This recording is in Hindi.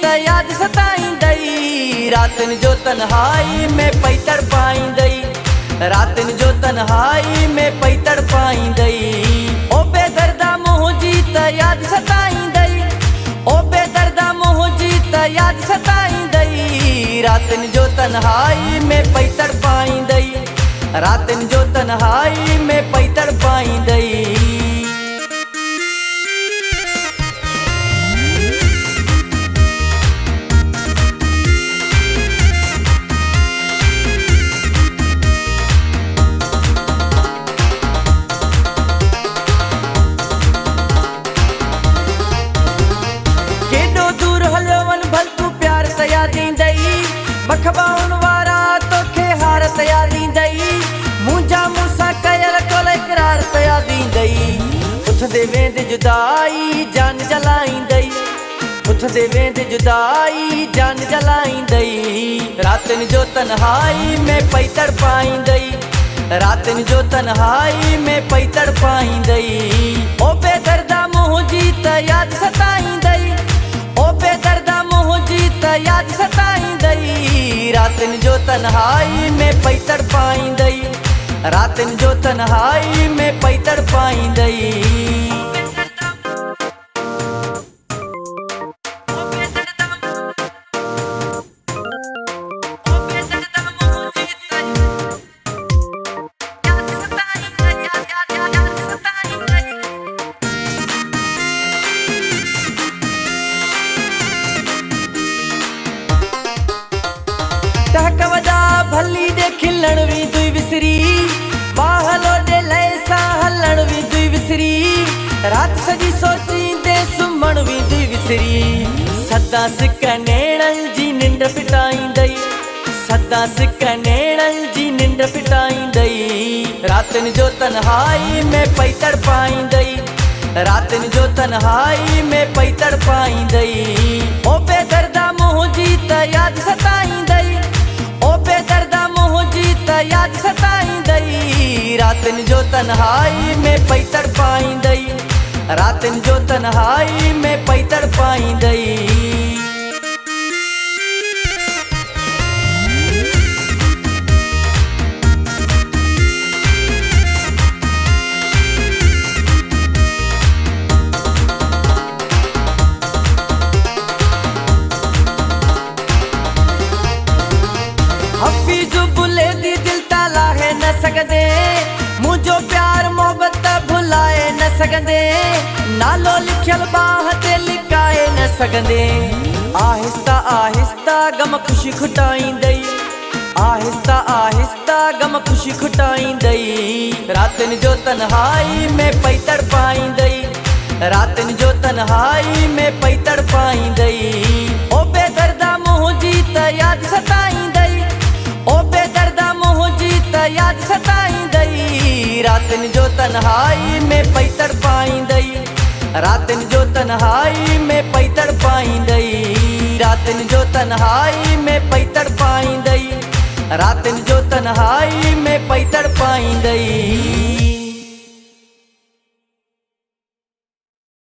त याद सताईंदई। रातिन जो तन्हाई में पई तड़पाईंदई। रातिन जो तन्हाई में पई तड़पाईंदई। ओ बेदर्दा मुंहिंजी त याद सताईंदई। ओ बेदर्दा मुंहिंजी त याद सताईंदई। रातिन जो तन्हाई में पई तड़पाईंदई। रातिन जो तन्हाई में पई तड़पाईंदई। बखबाउन वारा तोखे हार तया दींदई। मुंहिंजा मूंसां कयल कोल इकरार तया दींदई। उथंदे वेंदे जुदाई जान जलाईंदई। उथंदे वेंदे जुदाई जान जलाईंदई। रातिन जो तन्हाई में पई तड़पाईंदई। रातिन जो तन्हाई में पई तड़पाईंदई। ओ बेदर्दा मुंहिंजी त याद सताईंदई। ओ बेदर्दा मुंहिंजी त याद सताईंदई। रातिन जो तन्हाई में पई तड़पाईंदई। रातिन जो तन्हाई में पई तड़पाईंदई। भली दे खिलण भी दुई विसरी। बाहलो दे लैसा हलण भी दुई विसरी। रात सजी सोचींदे सुम्हण भी दुई विसरी। सदा सिक नेणल जी निंड फिटाईंदई। सदा सिक नेणल जी निंड फिटाईंदई। रातिन जो तन्हाई में पई तड़पाईंदई। रातिन जो तन्हाई में पई तड़पाईंदई। ओ बेदर्दा मुंहिंजी त याद सताईंदई। ओ बेदर्दा मुंहिंजी त याद सताईंदई। रातिन जो तन्हाई में पई तड़पाईंदई। रातिन जो तन्हाई में पई तड़पाईंदई। हफीज़ बुले दी दिल ताला है न सकदे। मुझो प्यार मोहब्बत भुलाए न सकदे। नालो लिखल बाह ते लिकाए न सकदे। आहिस्ता आहिस्ता गम खुशी खुटाईंदई। आहिस्ता आहिस्ता गम खुशी खुटाईंदई। रातिन जो तन्हाई में पई तड़पाईंदई। रातिन जो तन्हाई में पई तड़पाईंदई। ओ बेदर्दा मुंहिंजी त याद सताईंदई। ओ बेदर्दा मुंहिंजी त याद सताईंदई। रातिन जो तन्हाई में पई तड़पाईंदई। रातिन जो तन्हाई में पई तड़पाईंदई। रातिन जो तन्हाई में पई तड़पाईंदई। रातिन जो तन्हाई में पई तड़पाईंदई।